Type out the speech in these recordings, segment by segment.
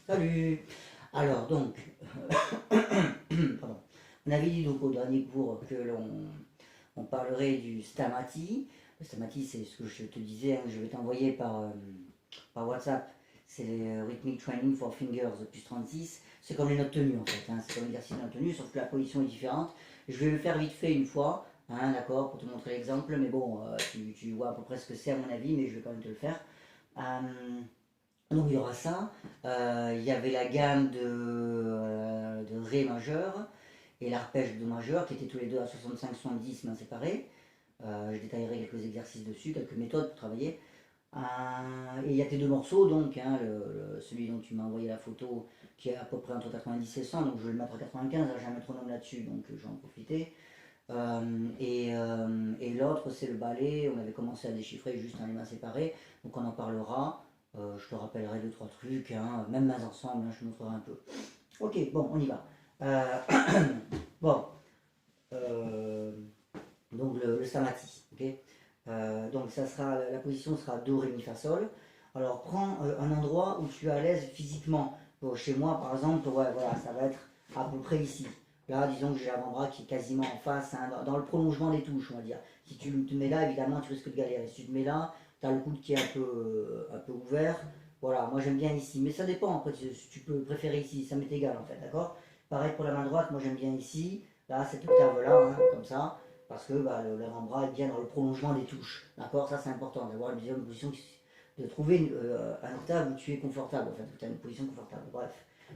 Salut. Alors donc, pardon. On avait dit donc au dernier cours que on parlerait du Stamati. Le Stamati, c'est ce que je te disais, hein, je vais t'envoyer par WhatsApp. C'est les Rhythmic Training for Fingers plus 36. C'est comme les notes tenues en fait, hein, c'est comme l'exercice de notes tenues, sauf que la position est différente. Je vais le faire vite fait une fois, hein, d'accord, pour te montrer l'exemple, mais bon, tu vois à peu près ce que c'est à mon avis, mais je vais quand même te le faire. Donc il y aura ça. Il y avait la gamme de Ré majeur et l'arpège de majeur qui étaient tous les deux à 65-70 mains séparées. Je détaillerai quelques exercices dessus, quelques méthodes pour travailler. Et il y a tes deux morceaux, donc hein, celui dont tu m'as envoyé la photo qui est à peu près entre 90 et 100, donc je vais le mettre à 95, là j'ai un métronome là-dessus, donc je vais en profiter. Et l'autre c'est le ballet, on avait commencé à déchiffrer juste en les mains séparées, donc on en parlera. Je te rappellerai deux trois trucs, hein, même mains ensemble, hein, je te montrerai un peu. Ok, bon, on y va. Bon, euh, donc le Samati, ok. Donc ça sera, la position sera Do, Ré, Mi, Fa, Sol. Alors prends un endroit où tu es à l'aise physiquement. Bon, chez moi par exemple, ouais, voilà, ça va être à peu près ici. Là, disons que j'ai l'avant-bras qui est quasiment en face, hein, dans le prolongement des touches, on va dire. Si tu te mets là, évidemment, tu risques de galérer. Si tu te mets là, tu as le coude qui est un peu ouvert. Voilà, moi j'aime bien ici. Mais ça dépend, après, si tu peux préférer ici, ça m'est égal en fait, d'accord. Pareil pour la main droite, moi j'aime bien ici. Là, cette octave-là, hein, comme ça parce que bah, l'avant-bras est bien dans le prolongement des touches. D'accord. Ça, c'est important d'avoir une deuxième position, de trouver un octave où tu es confortable, en fait, où tu as une position confortable. Bref.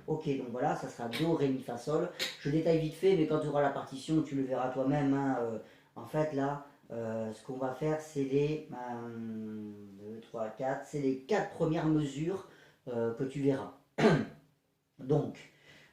Ok, donc voilà, ça sera Do, Ré, Mi, Fa, Sol. Je détaille vite fait, mais quand tu auras la partition, tu le verras toi-même. Hein, en fait, là, ce qu'on va faire, c'est les 2, 3, 4, c'est les 4 premières mesures que tu verras. Donc,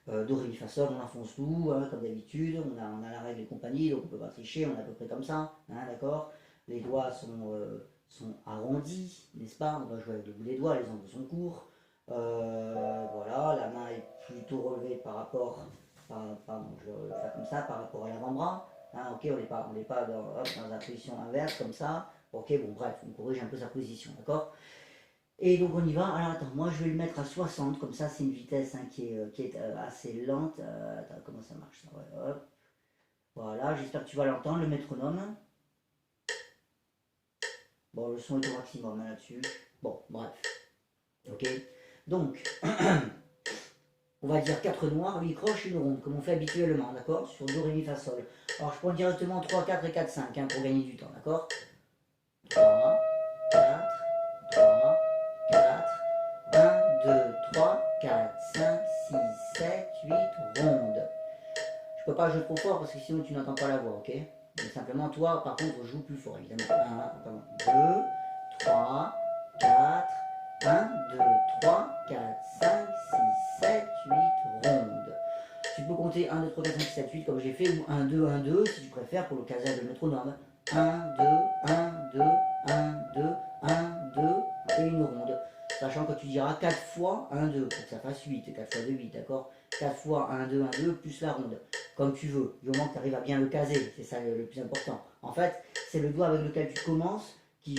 Do, Ré, Mi, Fa, Sol, on enfonce tout, hein, comme d'habitude, on a la règle et compagnie, donc on peut pas tricher, on est à peu près comme ça, hein, d'accord. Les doigts sont arrondis, n'est-ce pas. On va jouer avec le bout des doigts, les ongles sont courts. Voilà, la main est plutôt relevée par rapport, pardon, je vais le faire comme ça, par rapport à l'avant-bras. Hein, ok, on n'est pas dans la position inverse, comme ça. Ok, bon, bref, on corrige un peu sa position, d'accord. Et donc on y va. Alors attends, moi je vais le mettre à 60, comme ça c'est une vitesse hein, qui est assez lente. Attends, comment ça marche ça, ouais, hop. Voilà, j'espère que tu vas l'entendre, le métronome. Bon, le son est au maximum hein, là-dessus. Bon, bref. Ok. Donc, on va dire 4 noirs, 8 croches, une ronde, comme on fait habituellement, d'accord. Sur Do, Ré, Mi, Fa, Sol. Alors je prends directement 3, 4 et 4, 5 hein, pour gagner du temps, d'accord. 3, 4, 3, 4, 1, 2, 3, 4, 5, 6, 7, 8, ronde. Je peux pas jouer trop fort parce que sinon tu n'entends pas la voix, ok. Donc simplement toi, par contre, joue plus fort, évidemment. 2, 3, 4, 1, 2, 3, 4, 5, 6, 7, 8, ronde. Tu peux compter 1, 2, 3, 4, 5, 6, 7, 8 comme j'ai fait, ou 1, 2, 1, 2 si tu préfères pour le casage de métronome. 1, 2, 1, 2, 1, 2, 1, 2 et une ronde. Sachant que tu diras 4 fois 1, 2 pour que ça fasse 8, 4 fois 2, 8, d'accord. 4 fois 1, 2, 1, 2 plus la ronde, comme tu veux, du moment que tu arrives à bien le caser, c'est ça le plus important. En fait, c'est le doigt avec lequel tu commences qui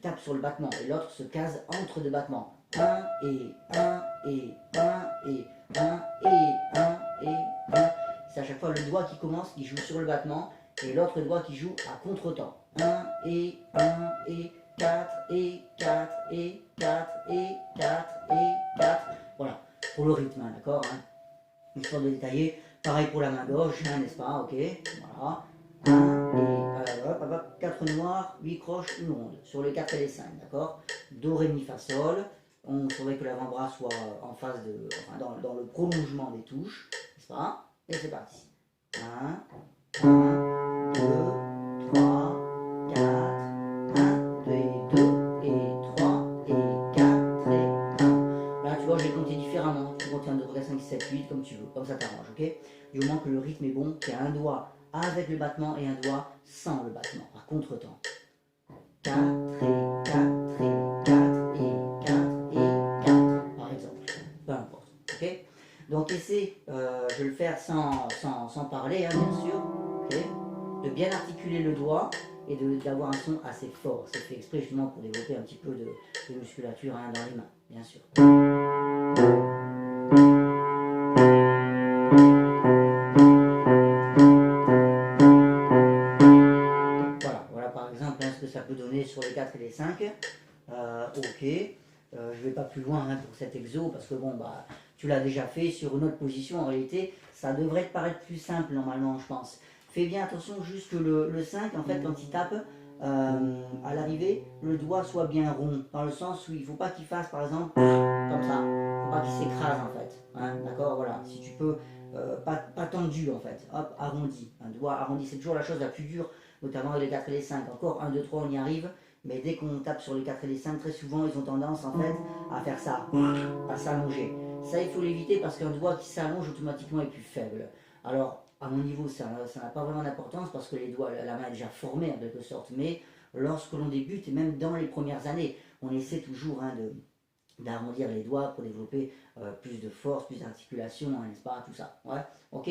tape sur le battement, et l'autre se case entre deux battements. 1 et 1 et 1 et 1 et 1 et 1. C'est à chaque fois le doigt qui commence, qui joue sur le battement, et l'autre doigt qui joue à contre-temps. 1 et 1 et 4 et 4 et 4 et 4 et 4. Voilà, pour le rythme, hein, d'accord hein. Histoire de détailler. Pareil pour la main gauche, hein, n'est-ce pas. Ok, voilà. 1 et hop, hop, hop, 4 noirs, 8 croches, une ronde. Sur les 4 et les 5, d'accord. Do, Ré, Mi, Fa, Sol. On saurait que l'avant-bras soit en face enfin, dans le prolongement des touches, n'est-ce pas. Et c'est parti. 1, 1, 2, 3, 4, 1, 2 et 2 et 3 et 4 et 1. Là, tu vois, j'ai compté différemment. Tu comptes 1, 2, 3, 4, 5, 6, 7, 8 comme tu veux, comme ça t'arrange, ok. Du moment que le rythme est bon, qu'il y a un doigt avec le battement et un doigt sans le battement, par contre-temps. 4 et 4 et 4 et 4 et 4, par exemple. Peu importe, ok. Donc essaie, je vais le faire sans parler, hein, bien sûr, ok, de bien articuler le doigt et d'avoir un son assez fort. C'est fait exprès justement pour développer un petit peu de musculature hein, dans les mains, bien sûr. Voilà par exemple hein, ce que ça peut donner sur les 4 et les 5. Ok, je vais pas plus loin hein, pour cet exo parce que bon bah tu l'as déjà fait sur une autre position. En réalité ça devrait te paraître plus simple normalement je pense. Fais bien attention juste que le 5 en fait quand il tape à l'arrivée le doigt soit bien rond dans le sens où il faut pas qu'il fasse par exemple comme ça, faut pas qu'il s'écrase en fait hein, d'accord. Voilà, si tu peux pas tendu en fait, hop arrondi, un doigt arrondi c'est toujours la chose la plus dure notamment avec les 4 et les 5. Encore 1, 2, 3 on y arrive. Mais dès qu'on tape sur les 4 et les 5, très souvent, ils ont tendance en fait à faire ça, à s'allonger. Ça, il faut l'éviter parce qu'un doigt qui s'allonge automatiquement est plus faible. Alors, à mon niveau, ça n'a pas vraiment d'importance parce que les doigts, la main est déjà formée en quelque sorte. Mais lorsque l'on débute, et même dans les premières années, on essaie toujours hein, d'arrondir les doigts pour développer plus de force, plus d'articulation, hein, n'est-ce pas, tout ça. Ouais, ok.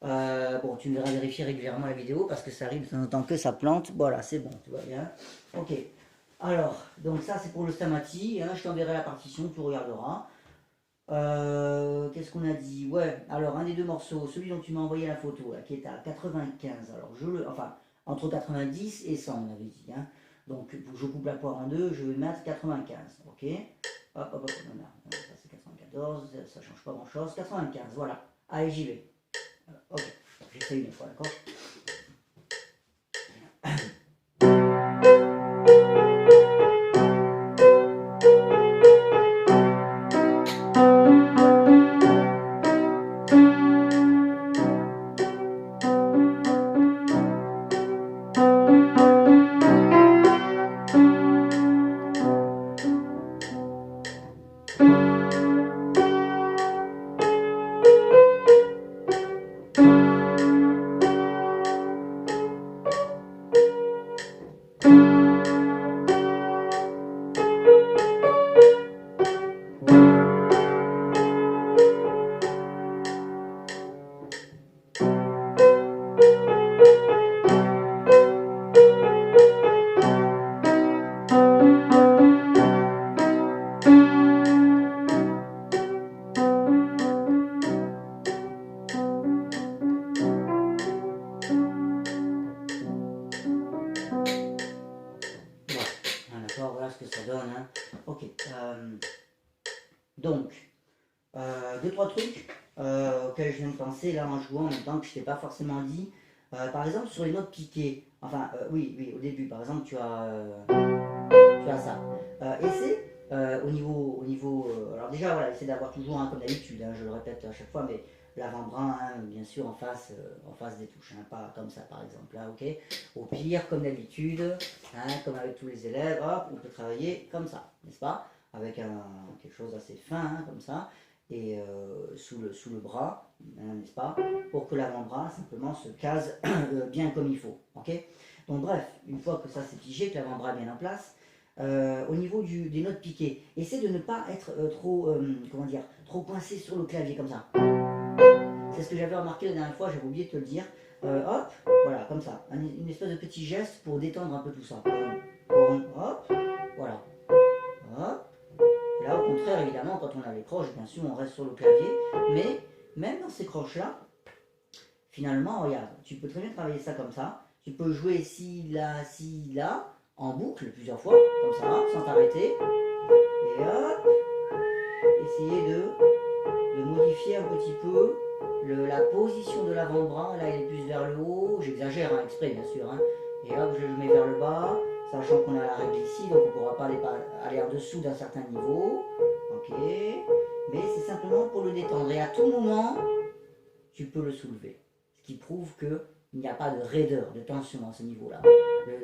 Bon, tu me verras vérifier régulièrement la vidéo parce que ça arrive de temps en temps que ça plante. Voilà, c'est bon, tout va bien. Ok. Alors, donc ça c'est pour le Stamati. Hein, je t'enverrai la partition, tu regarderas. Qu'est-ce qu'on a dit? Ouais, alors un des deux morceaux, celui dont tu m'as envoyé la photo, là, qui est à 95. Alors, enfin, entre 90 et 100, on avait dit. Hein. Donc, je coupe la poire en deux, je vais mettre 95. Ok. Hop, hop, hop, non, ça c'est 94, ça change pas grand chose. 95, voilà. Allez, j'y vais. Ok, j'essaye une fois, d'accord. Voilà ce que ça donne. Hein. Ok. Donc, deux, trois trucs auxquels je viens de penser là en jouant en même temps que je t'ai pas forcément dit. Par exemple, sur les notes piquées. Enfin, oui, au début, par exemple, tu as ça. Essaie alors déjà, voilà, essaie d'avoir toujours, hein, comme d'habitude, hein, je le répète à chaque fois, mais l'avant-bras, hein, bien sûr, en face des touches, hein, pas comme ça, par exemple, là, ok. Au pire, comme d'habitude, hein, comme avec tous les élèves, hop, on peut travailler comme ça, n'est-ce pas? Avec quelque chose d'assez fin, hein, comme ça, et sous le bras, hein, n'est-ce pas? Pour que l'avant-bras, simplement, se case bien comme il faut, ok? Donc bref, une fois que ça c'est figé, que l'avant-bras est bien en place, au niveau des notes piquées, essaie de ne pas être trop coincé sur le clavier comme ça. C'est ce que j'avais remarqué la dernière fois, j'avais oublié de te le dire. Hop, voilà, comme ça, une espèce de petit geste pour détendre un peu tout ça. Hop, voilà, hop. Et là, au contraire, évidemment, quand on a les croches, bien sûr, on reste sur le clavier, mais même dans ces croches-là, finalement, regarde, tu peux très bien travailler ça comme ça. Tu peux jouer si, là, en boucle plusieurs fois, comme ça, sans t'arrêter. Et hop, essayer de modifier un petit peu la position de l'avant-bras. Là, il est plus vers le haut. J'exagère, hein, exprès, bien sûr. Hein. Et hop, je le mets vers le bas, sachant qu'on a la règle ici, donc on ne pourra pas aller en dessous d'un certain niveau. Ok. Mais c'est simplement pour le détendre. Et à tout moment, tu peux le soulever. Ce qui prouve qu'il n'y a pas de raideur, de tension à ce niveau-là.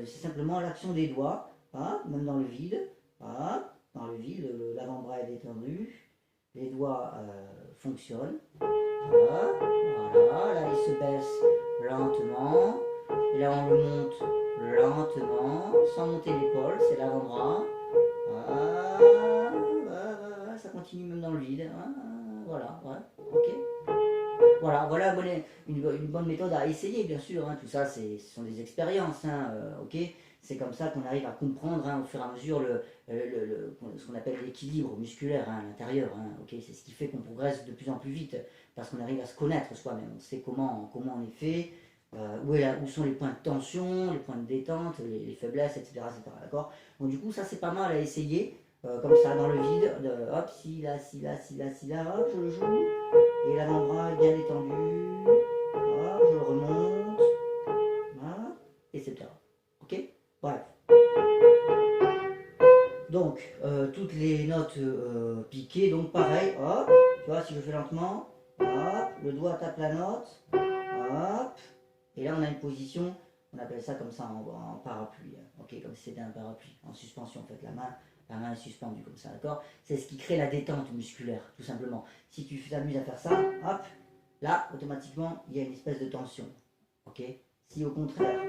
C'est simplement l'action des doigts, hein, même dans le vide. Hein, dans le vide, l'avant-bras est détendu, les doigts fonctionnent. Voilà, là il se baisse lentement. Et là on le monte lentement, sans monter l'épaule, c'est l'avant-bras. Ça continue même dans le vide. Voilà, ouais, ok. Voilà. voilà une bonne méthode à essayer, bien sûr. Hein. Tout ça, ce sont des expériences, hein, ok. C'est comme ça qu'on arrive à comprendre hein, au fur et à mesure ce qu'on appelle l'équilibre musculaire hein, à l'intérieur. Hein, ok. C'est ce qui fait qu'on progresse de plus en plus vite, parce qu'on arrive à se connaître soi-même. On sait comment on est fait, où sont les points de tension, les points de détente, les faiblesses, etc. D'accord. Donc du coup, ça c'est pas mal à essayer. Comme ça dans le vide, hop, si là, hop, je le joue, et l'avant-bras est bien détendu, hop, je le remonte, voilà, etc. Ok. Bref. Donc, toutes les notes piquées, donc pareil, hop, tu vois, si je fais lentement, hop, le doigt tape la note, hop, et là on a une position, on appelle ça comme ça en parapluie, hein, ok, comme si c'était un parapluie, en suspension en fait, la main est suspendue comme ça, d'accord. C'est ce qui crée la détente musculaire, tout simplement. Si tu t'amuses à faire ça, hop, là, automatiquement, il y a une espèce de tension, ok. Si au contraire,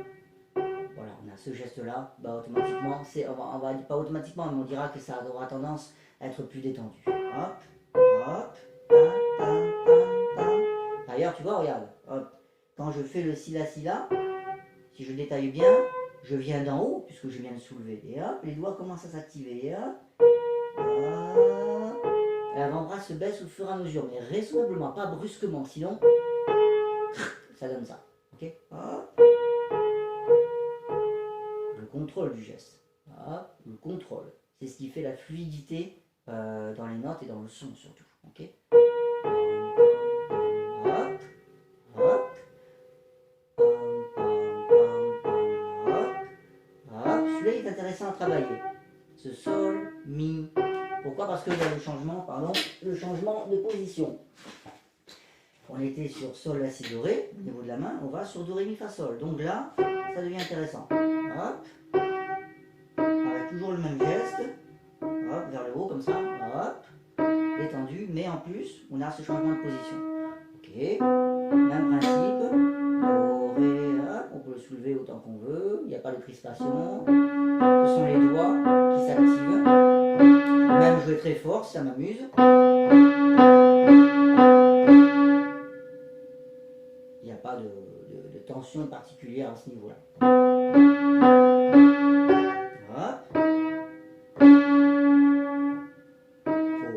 voilà, on a ce geste-là, bah automatiquement, on va pas automatiquement, mais on dira que ça aura tendance à être plus détendu. Hop, hop, tam, tam, tam, tam. D'ailleurs, tu vois, regarde, hop, quand je fais le si-la, si je détaille bien, je viens d'en haut, puisque je viens de soulever, et hop, les doigts commencent à s'activer, et hop, hop, l'avant-bras se baisse au fur et à mesure, mais raisonnablement, pas brusquement, sinon, ça donne ça, ok, hop. Le contrôle du geste, hop, le contrôle, c'est ce qui fait la fluidité dans les notes et dans le son surtout, ok. Hop, hop. Celui-là est intéressant à travailler. Ce sol, mi. Pourquoi? Parce qu'il y a le changement de position. On était sur sol, la, si, do, ré, au niveau de la main, on va sur do, ré, mi, fa, sol. Donc là, ça devient intéressant. Hop. Avec toujours le même geste. Hop, vers le haut comme ça. Hop. Détendu, mais en plus, on a ce changement de position. Ok. Même principe. Do, ré, hop. On peut le soulever autant qu'on veut. Il n'y a pas de crispation. Ce sont les doigts qui s'activent. Même jouer très fort, ça m'amuse. Il n'y a pas de tension particulière à ce niveau-là.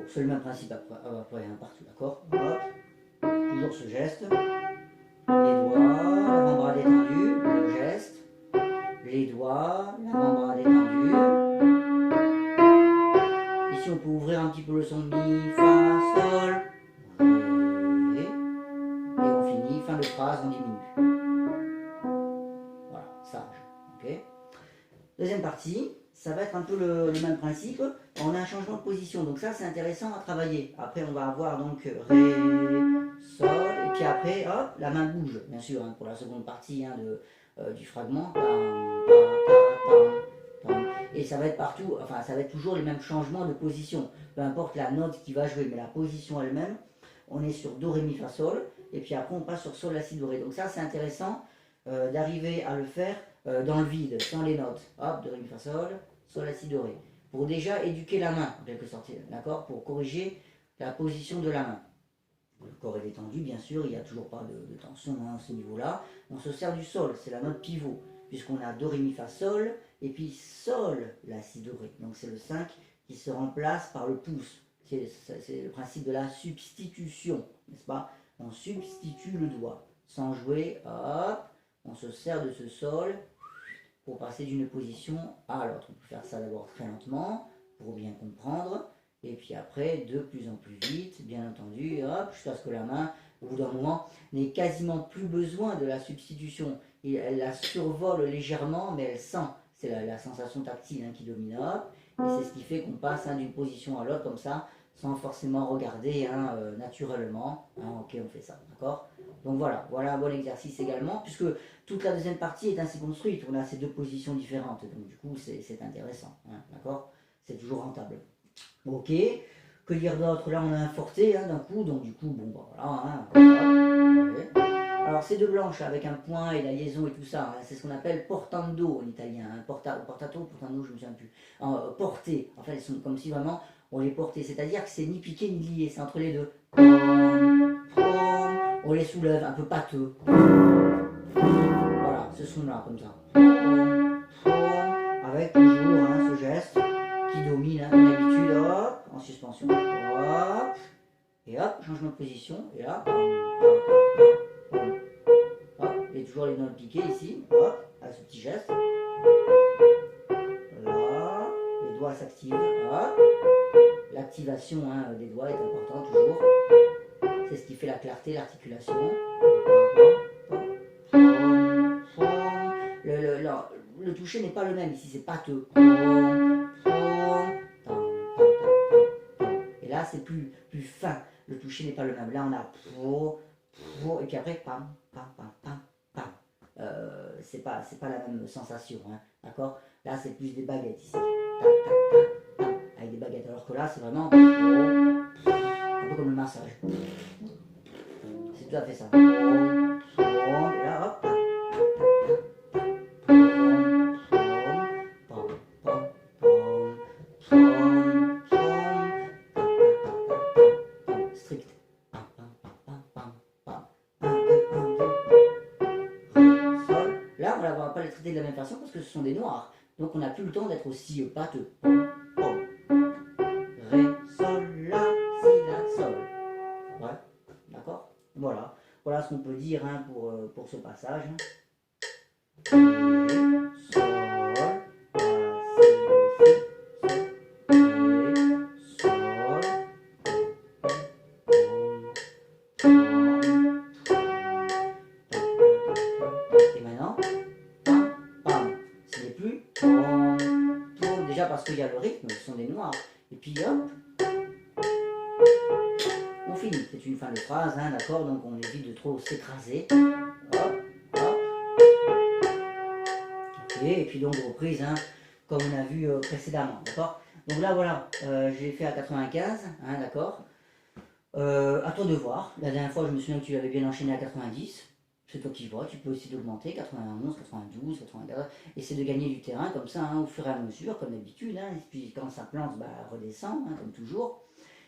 C'est le même principe après hein, partout, d'accord. Toujours ce geste. Les doigts, l'avant-bras détendu, le geste. Les doigts, l'avant-bras détendu. Ici on peut ouvrir un petit peu le son de mi, fa, sol, ré. Et on finit, fin de phrase, on diminue. Voilà, sage. Ok. Deuxième partie, ça va être un peu le même principe. On a un changement de position, donc ça c'est intéressant à travailler. Après on va avoir donc ré, sol, et puis après hop, la main bouge, bien sûr, hein, pour la seconde partie hein, du fragment. Et ça va être partout, enfin ça va être toujours les mêmes changements de position. Peu importe la note qui va jouer, mais la position elle-même, on est sur do, ré, mi, fa, sol, et puis après on passe sur sol, la, si, do, ré. Donc ça c'est intéressant d'arriver à le faire dans le vide, sans les notes. Hop, do, ré, mi, fa, sol, la, si, do, ré. Pour déjà éduquer la main, en quelque sorte, d'accord, pour corriger la position de la main. Le corps est détendu, bien sûr, il n'y a toujours pas de tension hein, à ce niveau-là. On se sert du sol, c'est la note pivot, puisqu'on a do, ré, mi, fa, sol, et puis sol, la, si, do, ré. Donc c'est le 5 qui se remplace par le pouce. C'est le principe de la substitution, n'est-ce pas? On substitue le doigt, sans jouer, hop, on se sert de ce sol, pour passer d'une position à l'autre. On peut faire ça d'abord très lentement, pour bien comprendre, et puis après, de plus en plus vite, bien entendu, hop, jusqu'à ce que la main, au bout d'un moment, n'ait quasiment plus besoin de la substitution. Elle la survole légèrement, mais elle sent. C'est la sensation tactile hein, qui domine, hop, et c'est ce qui fait qu'on passe hein, d'une position à l'autre, comme ça, sans forcément regarder hein, naturellement. Hein, ok, on fait ça, d'accord? Donc voilà un bon exercice également, puisque toute la deuxième partie est ainsi construite. On a ces deux positions différentes, donc du coup c'est intéressant, hein, d'accord? C'est toujours rentable. Ok, que dire d'autre? Là on a un forté hein, d'un coup, donc du coup, bon bah, voilà. Hein, okay. Alors ces deux blanches avec un point et la liaison et tout ça, hein, c'est ce qu'on appelle portando en italien. Hein, portando, je me souviens plus. Porter, en fait elles sont comme si vraiment on les portait, c'est-à-dire que c'est ni piqué ni lié, c'est entre les deux. on les soulève un peu pâteux. Voilà, ce son-là, comme ça. Avec toujours ce geste qui domine une habitude, hop, en suspension. Hop, et hop, changement de position, et là, hop, et toujours les notes piquées ici, hop, à ce petit geste. Là, les doigts s'activent, hop. L'activation des doigts est importante toujours. C'est ce qui fait la clarté, l'articulation. Le toucher n'est pas le même ici, c'est pâteux. Et là, c'est plus fin. Le toucher n'est pas le même. Là, on a et puis après, pam, pam, pam, pam, pam. C'est pas la même sensation, hein, d'accord? Là, c'est plus des baguettes ici. Tac, tac, tac, tac, avec des baguettes. Alors que là, c'est vraiment un peu comme le massage. C'est tout à fait ça. Et là, hop. Strict. Là, on ne va pas les traiter de la même façon parce que ce sont des noirs. Donc on n'a plus le temps d'être aussi pâteux. Ré, sol, la, si, la, sol. Ouais, d'accord. Voilà. Voilà ce qu'on peut dire pour ce passage. Ré, sol, la, si, sol, et maintenant, pam, pam. Ce n'est plus déjà parce qu'il y a le rythme, ce sont des noirs. Et puis hop, on finit. C'est une fin de phrase, d'accord? Donc on évite de trop s'écraser. Hop, hop. Et puis donc reprise, comme on a vu précédemment, d'accord? Donc là voilà, je l'ai fait à 95, d'accord? À toi de voir. La dernière fois, je me souviens que tu l'avais bien enchaîné à 90. C'est toi qui vois, tu peux essayer d'augmenter, 91, 92, 94, essayer de gagner du terrain comme ça, au fur et à mesure, comme d'habitude, et puis quand ça plante, redescend, comme toujours.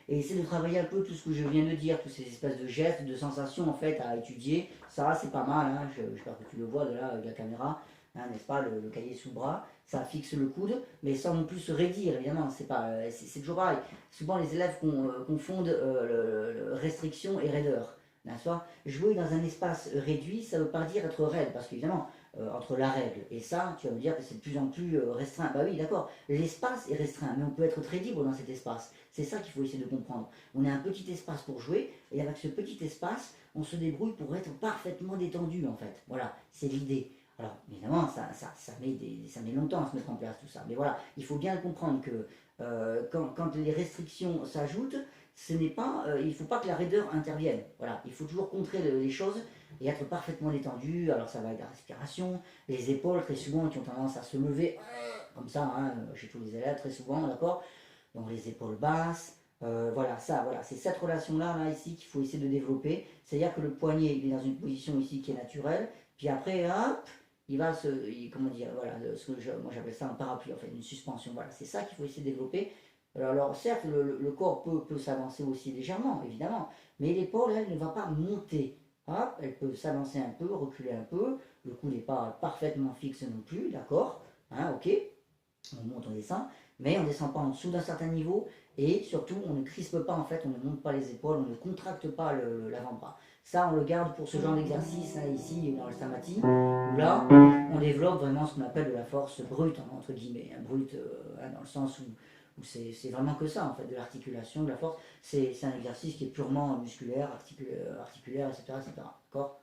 Et essayer de travailler un peu tout ce que je viens de dire, tous ces espèces de gestes, de sensations en fait à étudier. Ça, c'est pas mal, j'espère que tu le vois de là avec la caméra, n'est-ce pas, le cahier sous le bras, ça fixe le coude, mais sans non plus se raidir, évidemment, c'est toujours pareil. Souvent les élèves confondent restriction et raideur. Jouer dans un espace réduit, ça ne veut pas dire être raide, parce qu'évidemment, entre la règle et ça, tu vas me dire que c'est de plus en plus restreint. Bah oui, d'accord, l'espace est restreint, mais on peut être très libre dans cet espace. C'est ça qu'il faut essayer de comprendre. On a un petit espace pour jouer, et avec ce petit espace, on se débrouille pour être parfaitement détendu, en fait. Voilà, c'est l'idée. Alors, évidemment, ça met longtemps à se mettre en place, tout ça. Mais voilà, il faut bien comprendre que quand les restrictions s'ajoutent, il ne faut pas que la raideur intervienne. Voilà, il faut toujours contrer les choses et être parfaitement détendu. Alors ça va avec la respiration, les épaules très souvent qui ont tendance à se lever comme ça, chez tous les élèves très souvent, d'accord. Donc les épaules basses, voilà, c'est cette relation-là, ici, qu'il faut essayer de développer. C'est-à-dire que le poignet, il est dans une position ici qui est naturelle, puis après, hop, il va comment dire, voilà, moi j'appelle ça un parapluie, en fait, une suspension. Voilà, c'est ça qu'il faut essayer de développer. Alors certes, le corps peut s'avancer aussi légèrement, évidemment, mais l'épaule, elle, ne va pas monter. Hop, elle peut s'avancer un peu, reculer un peu, le cou n'est pas parfaitement fixe non plus, d'accord, ok, on monte, on descend, mais on ne descend pas en dessous d'un certain niveau, et surtout, on ne crispe pas, en fait, on ne monte pas les épaules, on ne contracte pas l'avant-bras. Ça, on le garde pour ce genre d'exercice, ici, dans le Samati, où là, on développe vraiment ce qu'on appelle de la force brute, entre guillemets, brute, dans le sens où c'est vraiment que ça, en fait, de l'articulation, de la force. C'est un exercice qui est purement musculaire, articulaire, etc. D'accord.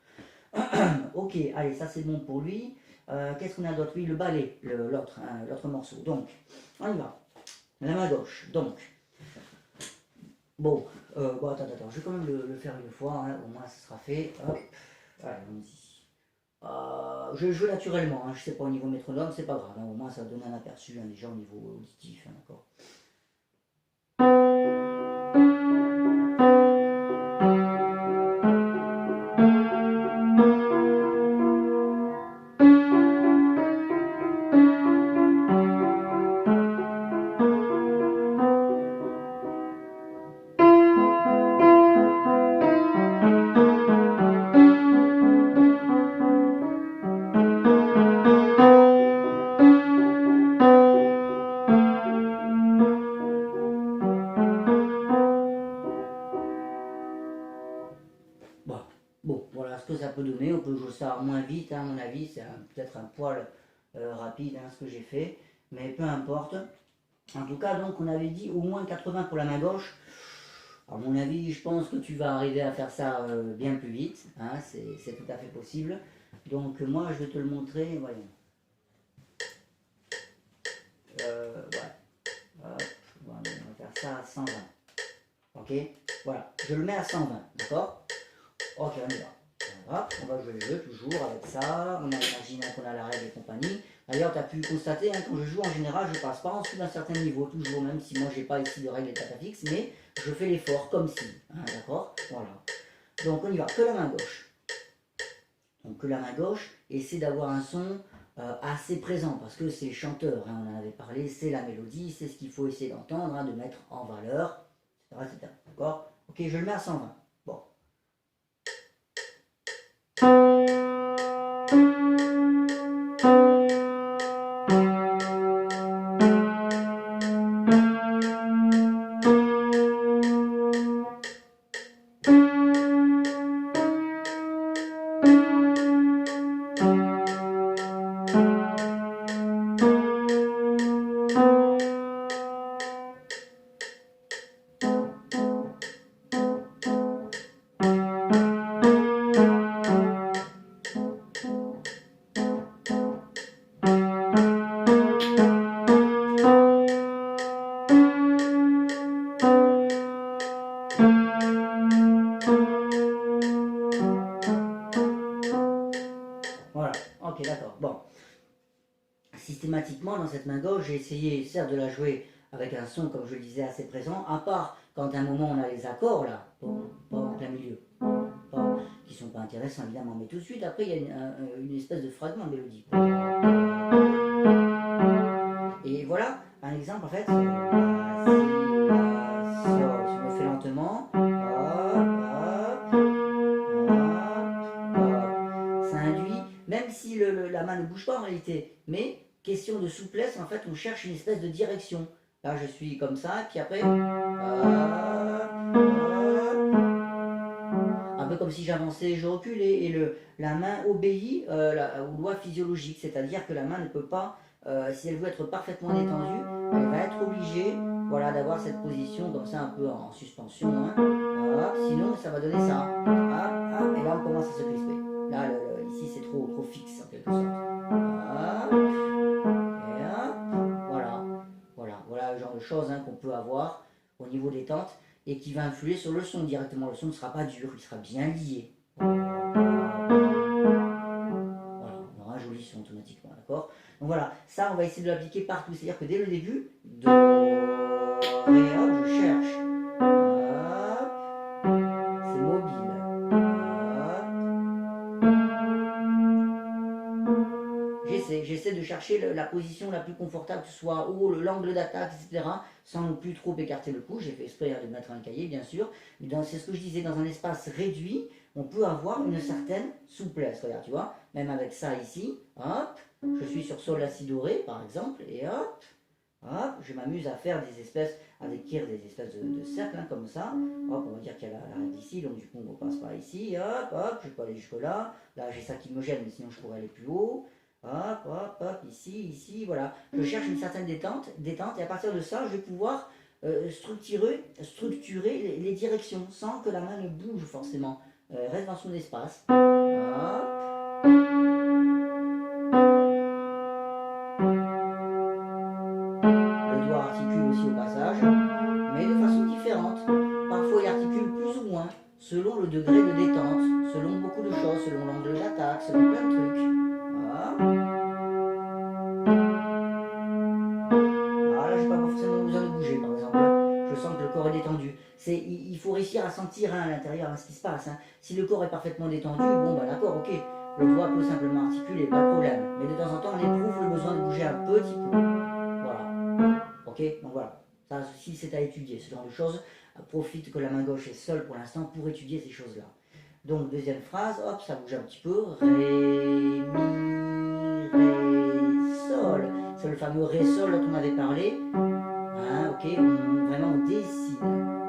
Ok, allez, ça c'est bon pour lui. Qu'est-ce qu'on a d'autre? Oui, le ballet, l'autre morceau. Donc, on y va. La main gauche. Donc, bon, attends, je vais quand même le faire une fois, au moins ça sera fait. Hop, allez, allons-y. Je joue naturellement, je sais pas au niveau métronome, c'est pas grave, au moins ça va donner un aperçu déjà au niveau auditif, d'accord. peut jouer ça moins vite, hein, à mon avis, c'est peut-être un poil rapide hein, ce que j'ai fait, mais peu importe. En tout cas, donc on avait dit au moins 80 pour la main gauche. À mon avis, je pense que tu vas arriver à faire ça bien plus vite, hein, c'est tout à fait possible. Donc moi, je vais te le montrer, voyons. Ouais. Hop, on va faire ça à 120. Ok, voilà, je le mets à 120, d'accord? Ok, on y va. Hop, on va jouer le jeu toujours avec ça. On a imaginé qu'on a la règle et compagnie. D'ailleurs, tu as pu constater, hein, quand je joue en général, je passe pas en dessous d'un certain niveau, toujours, même si moi j'ai pas ici de règle et tata fixe, mais je fais l'effort comme si. Hein, d'accord? Voilà. Donc on y va, que la main gauche. Donc que la main gauche, essaie d'avoir un son assez présent, parce que c'est le chanteur, hein, on en avait parlé, c'est la mélodie, c'est ce qu'il faut essayer d'entendre, hein, de mettre en valeur, etc. etc. D'accord? Ok, je le mets à 120. Bon. Voilà, ok, d'accord. Bon. Systématiquement, dans cette main gauche, j'ai essayé, certes, de la jouer avec un son, comme je le disais, assez présent, à part quand à un moment on a les accords, là, pas en plein milieu, qui sont pas intéressants, évidemment, mais tout de suite, après, il y a une espèce de fragment mélodique. Et voilà, un exemple, en fait, si, je le fais lentement, ça induit, même si la main ne bouge pas en réalité, mais question de souplesse, en fait, on cherche une espèce de direction. Là, je suis comme ça, puis après, un peu comme si j'avançais, je reculais, et la main obéit aux lois physiologiques, c'est-à-dire que la main ne peut pas, si elle veut être parfaitement détendue, elle va être obligée, voilà, d'avoir cette position comme ça, un peu en suspension. Hein. Sinon, ça va donner ça. Et là, on commence à se crisper. Là, ici, c'est trop fixe, en quelque sorte. Voilà le genre de choses hein, qu'on peut avoir au niveau des tentes et qui va influer sur le son directement. Le son ne sera pas dur, il sera bien lié. Voilà, on aura un joli son automatiquement, d'accord? Donc voilà, ça on va essayer de l'appliquer partout, c'est-à-dire que dès le début, do, ré, hop, je cherche. Hop, c'est mobile. J'essaie de chercher la position la plus confortable, que ce soit haut, l'angle d'attaque, etc., sans non plus trop écarter le cou. J'ai fait exprès de mettre un cahier, bien sûr. Mais c'est ce que je disais, dans un espace réduit, on peut avoir une certaine souplesse. Regarde, tu vois, même avec ça ici, hop, je suis sur sol la si doré, par exemple, et hop, je m'amuse à faire des espèces, à décrire des espèces de cercles, hein, comme ça. Hop, on va dire qu'il y a la règle ici, donc du coup on repasse par ici, hop, je peux aller jusque là. Là j'ai ça qui me gêne, mais sinon je pourrais aller plus haut. Hop, ici, voilà. Je cherche une certaine détente, et à partir de ça, je vais pouvoir structurer les directions sans que la main ne bouge forcément. Reste dans son espace. Le doigt articule aussi au passage, mais de façon différente. Parfois, il articule plus ou moins, selon le degré de détente, selon beaucoup de choses, selon l'angle d'attaque, selon plein de trucs. Là, j'ai pas forcément besoin de bouger, par exemple. Je sens que le corps est détendu. Il faut réussir à sentir hein, à l'intérieur hein, ce qui se passe. Hein. Si le corps est parfaitement détendu, bon bah d'accord, ok. Le doigt peut simplement articuler, pas de problème. Mais de temps en temps, on éprouve le besoin de bouger un petit peu. Voilà. Ok, donc voilà. Ça aussi, c'est à étudier, ce genre de choses. Profite que la main gauche est seule pour l'instant pour étudier ces choses-là. Donc, deuxième phrase, hop, ça bouge un petit peu. Ré, mi, ré, sol. C'est le fameux ré sol dont on avait parlé. Hein, ok, vraiment on dessine.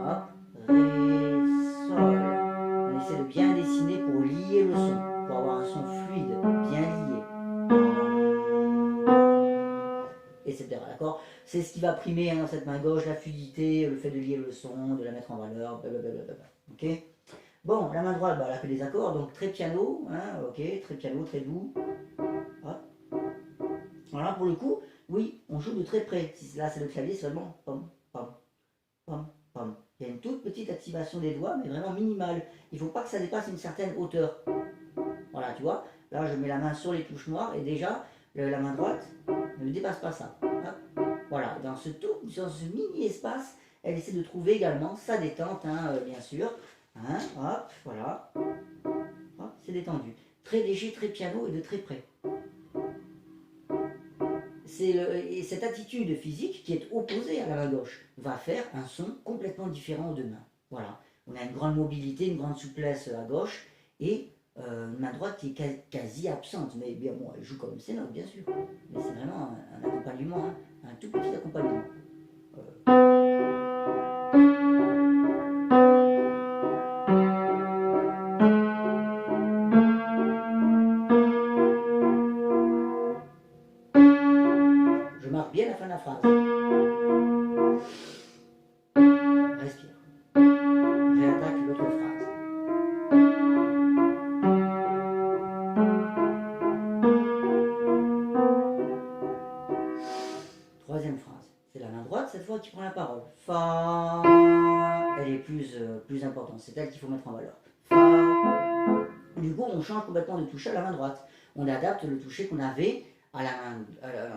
Hop, ré, sol. On essaie de bien dessiner pour lier le son, pour avoir un son c'est ce qui va primer dans cette main gauche, la fluidité, le fait de lier le son, de la mettre en valeur, blablabla. Ok. Bon, la main droite, elle a fait des accords, donc très piano, hein, ok, très piano, très doux. Hop. Voilà, pour le coup, oui, on joue de très près. Là, c'est le clavier seulement. Pom, pom, pom, pom. Il y a une toute petite activation des doigts, mais vraiment minimale. Il ne faut pas que ça dépasse une certaine hauteur. Voilà, tu vois. Là, je mets la main sur les touches noires et déjà, la main droite ne dépasse pas ça. Hop. Voilà, dans ce mini espace, elle essaie de trouver également sa détente, hein, bien sûr. Hein, hop, voilà. Hop, c'est détendu. Très léger, très piano et de très près. Et cette attitude physique qui est opposée à la main gauche va faire un son complètement différent aux deux mains. Voilà. On a une grande mobilité, une grande souplesse à gauche et une main droite qui est quasi absente. Mais bien bon, elle joue comme ses notes, bien sûr. Mais c'est vraiment un accompagnement, hein, un tout petit accompagnement. Je marque bien la fin de la phrase. Respire. Réattaque l'autre phrase. Troisième phrase. C'est la main droite cette fois qui prend la parole. Fa. Elle est plus importante. C'est elle qu'il faut mettre en valeur. Fa. Du coup, on change complètement de toucher à la main droite. On adapte le toucher qu'on avait à la main.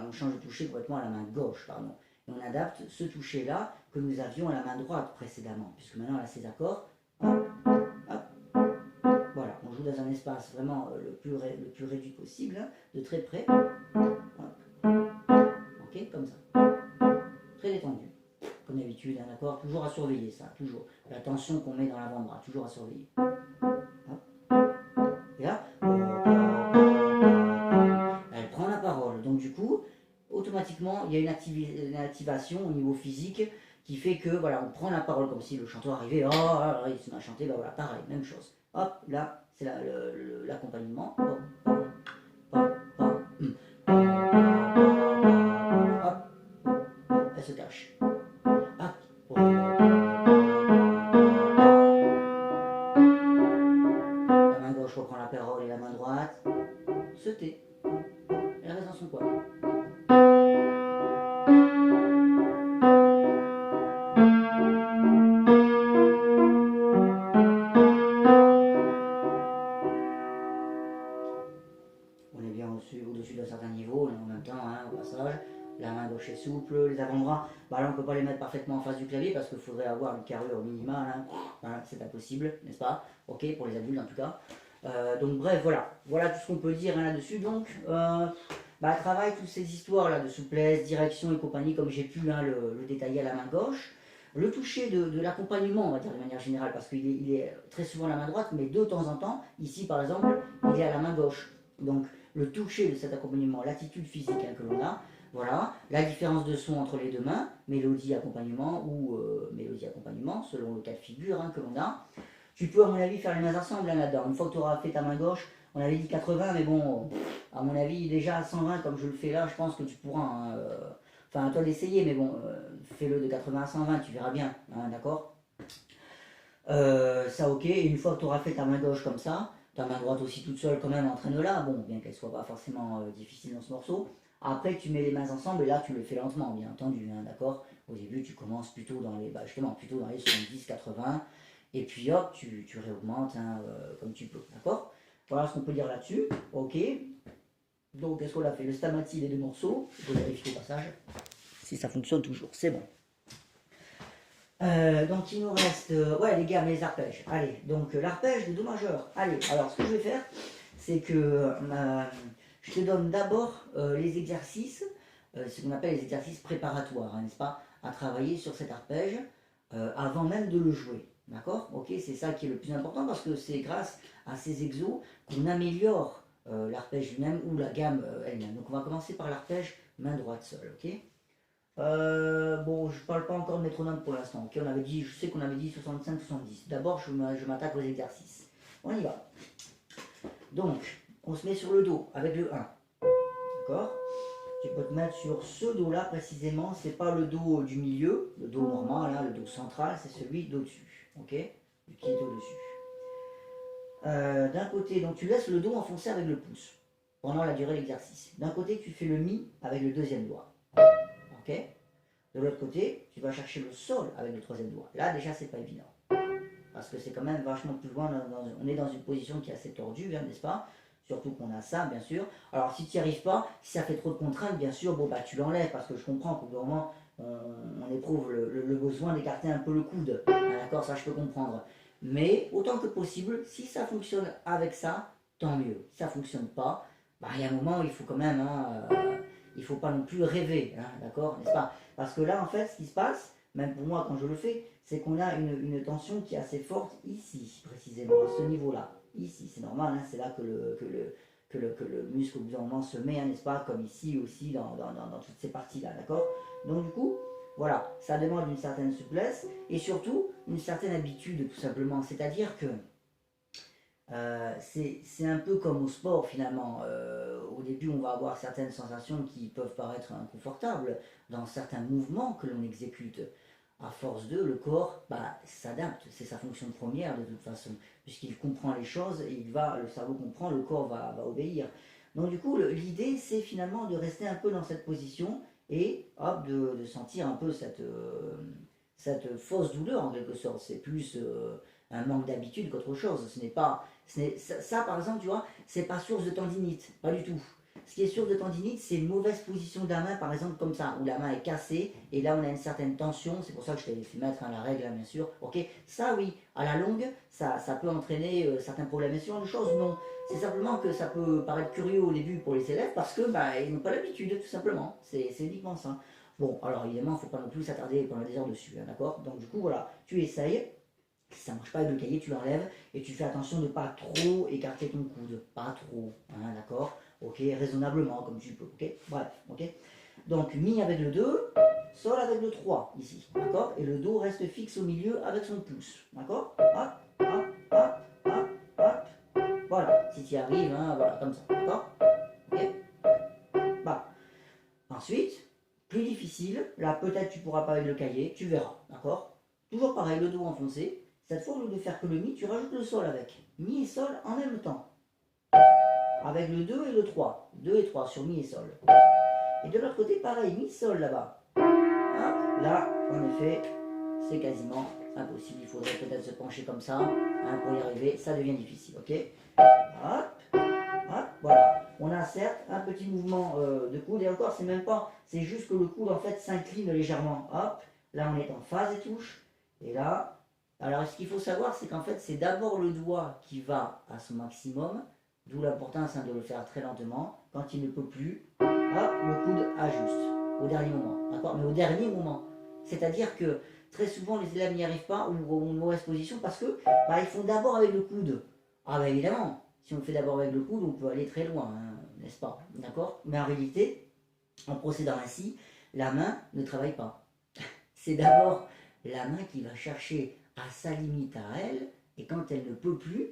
On change de toucher complètement à la main gauche, pardon. Et on adapte ce toucher-là que nous avions à la main droite précédemment, puisque maintenant elle a ses accords. Hop, hop. Voilà, on joue dans un espace vraiment le plus réduit possible, hein, de très près. Hop. Ok, comme ça. Très détendu. Comme d'habitude, un accord, toujours à surveiller ça, toujours. La tension qu'on met dans l'avant-bras, toujours à surveiller. Et là, elle prend la parole. Donc du coup, automatiquement, il y a une activation au niveau physique qui fait que voilà, on prend la parole comme si le chanteur arrivait, oh, il se met à chanter, bah voilà, pareil, même chose. Hop, là, c'est l'accompagnement. Hop, elle se cache. Hop. La main gauche reprend la parole et la main droite se tait. Elle reste dans son coin. On est bien au-dessus d'un certain niveau, en même temps, hein, au passage. La main gauche est souple, les avant-bras, bah là on ne peut pas les mettre parfaitement en face du clavier parce qu'il faudrait avoir une carrure minimale, hein. Voilà, c'est impossible, n'est-ce pas? Ok, pour les adultes en tout cas. Donc bref, voilà tout ce qu'on peut dire hein, là-dessus. Donc, travaille toutes ces histoires là de souplesse, direction et compagnie, comme j'ai pu hein, le détailler à la main gauche. Le toucher de l'accompagnement, on va dire de manière générale, parce qu'il est très souvent à la main droite, mais de temps en temps, ici par exemple, il est à la main gauche. Donc le toucher de cet accompagnement, l'attitude physique hein, que l'on a, voilà, la différence de son entre les deux mains, mélodie accompagnement ou mélodie accompagnement, selon le cas de figure hein, que l'on a. Tu peux à mon avis faire les mains ensemble hein, là-dedans. Une fois que tu auras fait ta main gauche, on avait dit 80, mais bon, à mon avis, déjà à 120 comme je le fais là, je pense que tu pourras. Hein, enfin, à toi d'essayer, mais bon, fais-le de 80 à 120, tu verras bien, hein, d'accord. Ça ok, et une fois que tu auras fait ta main gauche comme ça, ta main droite aussi toute seule quand même, entraîne-la, bon, bien qu'elle soit pas forcément difficile dans ce morceau. Après, tu mets les mains ensemble et là, tu le fais lentement, bien entendu, hein, d'accord. Au début, tu commences plutôt dans les, plutôt dans les 70, 80, et puis hop, tu réaugmentes hein, comme tu peux, d'accord. Voilà ce qu'on peut dire là-dessus, ok. Donc, qu'est-ce qu'on a fait? Le Stamati, les deux morceaux, je vais vérifier au passage si ça fonctionne toujours, c'est bon. Donc il nous reste ouais les gammes et les arpèges. Allez, donc l'arpège de Do majeur. Allez, alors ce que je vais faire, c'est que je te donne d'abord les exercices, ce qu'on appelle les exercices préparatoires, hein, n'est-ce pas, à travailler sur cet arpège avant même de le jouer. D'accord? Ok, c'est ça qui est le plus important parce que c'est grâce à ces exos qu'on améliore l'arpège lui-même ou la gamme elle-même. Donc on va commencer par l'arpège main droite seule, ok? Bon, je parle pas encore de métronome pour l'instant. Ok, on avait dit, je sais qu'on avait dit 65-70. D'abord, je m'attaque aux exercices. On y va. Donc, on se met sur le dos avec le 1. D'accord? tu peux te mettre sur ce dos-là précisément. C'est pas le dos du milieu, le dos normal, hein, le dos central, c'est celui d'au-dessus, ok, qui est au-dessus. D'un côté, donc tu laisses le dos enfoncé avec le pouce pendant la durée de l'exercice. D'un côté, tu fais le mi avec le deuxième doigt, ok. De l'autre côté, tu vas chercher le sol avec le troisième doigt. Là, déjà, c'est pas évident. Parce que c'est quand même vachement plus loin. On est dans une position qui est assez tordue, hein, n'est-ce pas? Surtout qu'on a ça, bien sûr. Alors, si tu n'y arrives pas, si ça fait trop de contraintes, bien sûr, bon, bah, tu l'enlèves. Parce que je comprends qu'au bout d'un moment, on éprouve le besoin d'écarter un peu le coude. Ah, d'accord, ça, je peux comprendre. Mais, autant que possible, si ça fonctionne avec ça, tant mieux. Si ça ne fonctionne pas, bah, il y a un moment où il faut quand même... Hein, il ne faut pas non plus rêver, hein, d'accord, n'est-ce pas? Parce que là, en fait, ce qui se passe, même pour moi quand je le fais, c'est qu'on a une tension qui est assez forte ici, précisément, à ce niveau-là. Ici, c'est normal, hein, c'est là que le muscle au bout d'un moment se met, hein, n'est-ce pas? Comme ici aussi, dans toutes ces parties-là, d'accord? Donc du coup, voilà, ça demande une certaine souplesse et surtout une certaine habitude, tout simplement. C'est-à-dire que c'est un peu comme au sport finalement. Au début, on va avoir certaines sensations qui peuvent paraître inconfortables dans certains mouvements que l'on exécute. À force de, le corps s'adapte, c'est sa fonction première de toute façon, puisqu'il comprend les choses et le cerveau comprend, le corps va obéir. Donc du coup, l'idée c'est finalement de rester un peu dans cette position et hop, de sentir un peu cette fausse douleur en quelque sorte. C'est plus un manque d'habitude qu'autre chose. Ce n'est pas ça, par exemple, tu vois, c'est pas source de tendinite, pas du tout. Ce qui est source de tendinite, c'est une mauvaise position de la main, par exemple, comme ça, où la main est cassée, et là on a une certaine tension, c'est pour ça que je t'ai fait mettre la règle, hein, bien sûr. Ok, ça oui, à la longue, ça peut entraîner certains problèmes. Et sur une chose, non. C'est simplement que ça peut paraître curieux au début pour les élèves, parce que ils n'ont pas l'habitude, tout simplement. C'est uniquement ça. Bon, alors évidemment, il ne faut pas non plus s'attarder pendant des heures dessus, hein, d'accord? Donc du coup, voilà, tu essayes. Si ça ne marche pas avec le cahier, tu l'enlèves et tu fais attention de ne pas trop écarter ton coude. Pas trop, hein, d'accord? Ok, raisonnablement, comme tu peux, ok? Bref, ok? Donc, mi avec le 2, sol avec le 3, ici, d'accord? Et le dos reste fixe au milieu avec son pouce, d'accord? Hop, hop, hop, hop, hop. Voilà, si tu y arrives, hein, voilà, comme ça, d'accord? Ok? Bah. Ensuite, plus difficile, là peut-être tu pourras pas avec le cahier, tu verras, d'accord? Toujours pareil, le dos enfoncé. Cette fois, au lieu de faire que le mi, tu rajoutes le sol avec. Mi et sol en même temps. Avec le 2 et le 3. 2 et 3 sur mi et sol. Et de l'autre côté, pareil, mi, sol là-bas. Là, en effet, c'est quasiment impossible. Il faudrait peut-être se pencher comme ça, hein, pour y arriver. Ça devient difficile, ok? Hop, hop, voilà. On a certes un petit mouvement de coude. Et encore, c'est même pas... C'est juste que le coude, en fait, s'incline légèrement. Hop, là, on est en phase et touche. Et là... Alors, ce qu'il faut savoir, c'est qu'en fait, c'est d'abord le doigt qui va à son maximum, d'où l'importance de le faire très lentement. Quand il ne peut plus, hop, le coude ajuste au dernier moment, d'accord? Mais au dernier moment. C'est-à-dire que très souvent, les élèves n'y arrivent pas ou ont une mauvaise position parce que ils font d'abord avec le coude. Ah bah évidemment, si on le fait d'abord avec le coude, on peut aller très loin, hein, n'est-ce pas? D'accord? Mais en réalité, en procédant ainsi, la main ne travaille pas. C'est d'abord la main qui va chercher à sa limite à elle, et quand elle ne peut plus,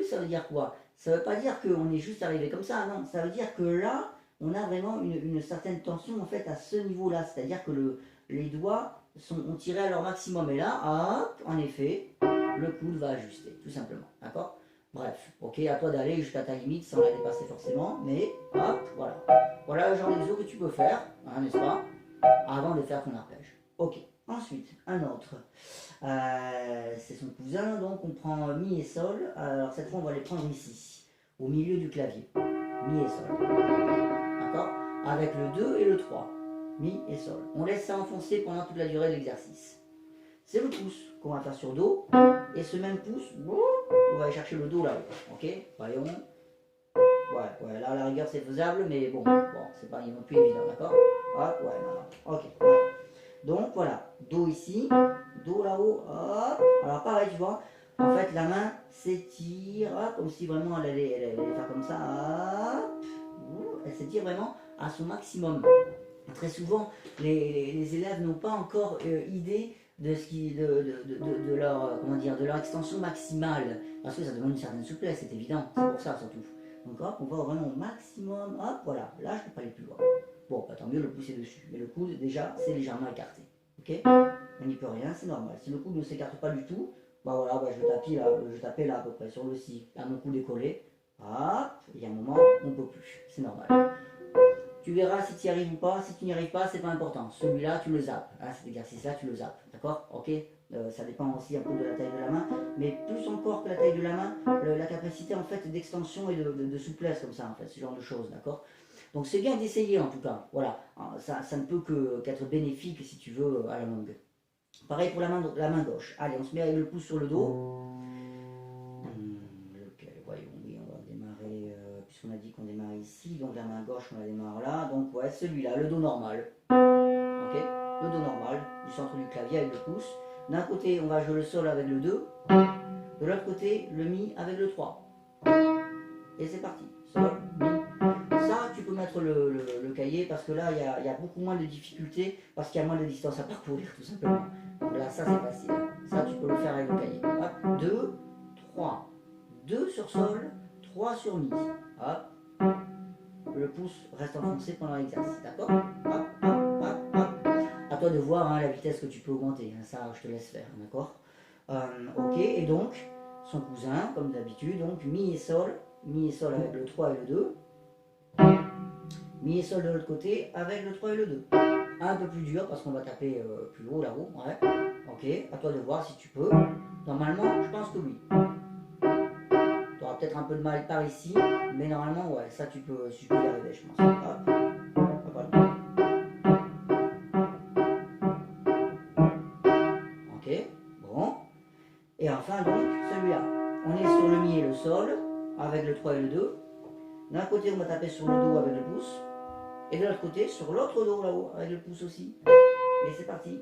ça veut dire quoi? Ça ne veut pas dire qu'on est juste arrivé comme ça, non, ça veut dire que là, on a vraiment une certaine tension en fait à ce niveau-là, c'est-à-dire que les doigts ont tiré à leur maximum, et là, hop, en effet, le coude va ajuster, tout simplement, d'accord? Bref, ok, à toi d'aller jusqu'à ta limite sans la dépasser forcément, mais hop, voilà. Voilà le genre d'exo que tu peux faire, hein, n'est-ce pas? Avant de faire ton arpège. Ok. Ensuite, un autre. C'est son cousin, donc on prend mi et sol. Alors cette fois, on va les prendre ici, au milieu du clavier. Mi et sol. D'accord? Avec le 2 et le 3. Mi et sol. On laisse ça enfoncer pendant toute la durée de l'exercice. C'est le pouce qu'on va faire sur Do. Et ce même pouce, on va aller chercher le Do là-haut. Ok? Voyons. Ouais, là à la rigueur c'est faisable, mais bon, c'est pas non plus évident, d'accord? Hop, ouais, non. Ok, ouais. Donc voilà, Do ici, Do là-haut, hop. Alors pareil, tu vois, en fait la main s'étire, comme si vraiment elle allait faire comme ça, hop. Elle s'étire vraiment à son maximum. Très souvent, les élèves n'ont pas encore idée de ce qui, de leur, comment dire, de leur extension maximale, parce que ça demande une certaine souplesse, c'est évident, c'est pour ça surtout. Donc hop, on va vraiment au maximum, hop, voilà, là je ne peux pas aller plus loin. Bon, bah, tant mieux, le pouce est dessus. Mais le coude, déjà, c'est légèrement écarté. Ok? On n'y peut rien, c'est normal. Si le coude ne s'écarte pas du tout, bah voilà, bah, je tapais là à peu près sur le si. Là, mon coude est collé. Hop, il y a un moment, on ne peut plus. C'est normal. Tu verras si tu y arrives ou pas. Si tu n'y arrives pas, c'est pas important. Celui-là, tu le zappes. Hein, cet exercice-là, tu le zappes. D'accord? Ok? Ça dépend aussi un peu de la taille de la main. Mais plus encore que la taille de la main, la capacité en fait d'extension et de souplesse comme ça, en fait, ce genre de choses. D'accord? Donc c'est bien d'essayer en tout cas. Voilà. Ça ne peut qu'être bénéfique si tu veux à la longue. Pareil pour la main gauche. Allez, on se met avec le pouce sur le dos. Lequel? Voyons, oui, on va démarrer, puisqu'on a dit qu'on démarre ici, donc la main gauche, on la démarre là. Donc ouais, celui-là, le dos normal. Ok? Le dos normal, du centre du clavier avec le pouce. D'un côté, on va jouer le sol avec le 2. De l'autre côté, le mi avec le 3. Et c'est parti. Sol, mi. Ça, tu peux mettre le cahier parce que là, il y a beaucoup moins de difficultés parce qu'il y a moins de distance à parcourir, tout simplement. Donc là, ça, c'est facile. Ça, tu peux le faire avec le cahier. Hop, 2, 3. 2 sur sol, 3 sur mi. Hop. Le pouce reste enfoncé pendant l'exercice. D'accord? Hop, hop, hop, hop. À toi de voir hein, la vitesse que tu peux augmenter. Hein, ça, je te laisse faire. D'accord? Ok, et donc, son cousin, comme d'habitude, donc mi et sol avec le 3 et le 2. Mi et sol de l'autre côté avec le 3 et le 2. Un peu plus dur parce qu'on va taper plus haut là-haut. Ouais. Ok, à toi de voir si tu peux. Normalement, je pense que oui. Tu auras peut-être un peu de mal par ici, mais normalement, ouais, ça tu peux y arriver, je pense. Hop. Ok, bon. Et enfin, donc, celui-là. On est sur le mi et le sol, avec le 3 et le 2. D'un côté, on va taper sur le do avec le pouce. Et de l'autre côté, sur l'autre do là-haut, avec le pouce aussi. Et c'est parti.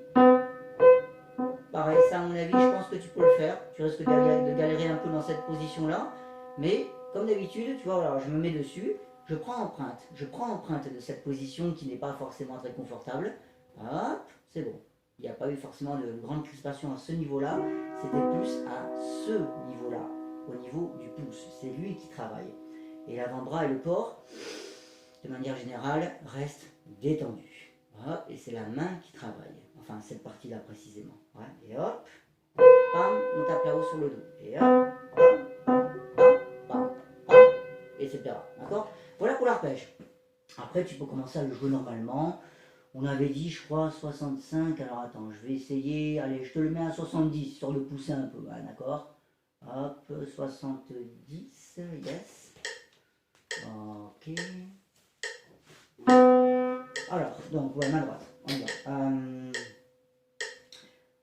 Pareil, ça à mon avis, je pense que tu peux le faire. Tu risques de galérer un peu dans cette position-là. Mais, comme d'habitude, tu vois, voilà, je me mets dessus. Je prends empreinte de cette position qui n'est pas forcément très confortable. Hop, c'est bon. Il n'y a pas eu forcément de grande crispation à ce niveau-là. C'était plus à ce niveau-là, au niveau du pouce. C'est lui qui travaille. Et l'avant-bras et le corps, de manière générale, restent détendus. Hop, et c'est la main qui travaille. Enfin, cette partie-là précisément. Ouais, et hop, bam, on tape là-haut sur le dos. Et hop, bam, etc. D'accord? Voilà pour l'arpège. Après, tu peux commencer à le jouer normalement. On avait dit, je crois, 65. Alors attends, je vais essayer. Allez, je te le mets à 70, histoire de pousser un peu. Ouais, d'accord? Hop, 70, yes. Ok. Alors, donc, ouais, main droite. On y va.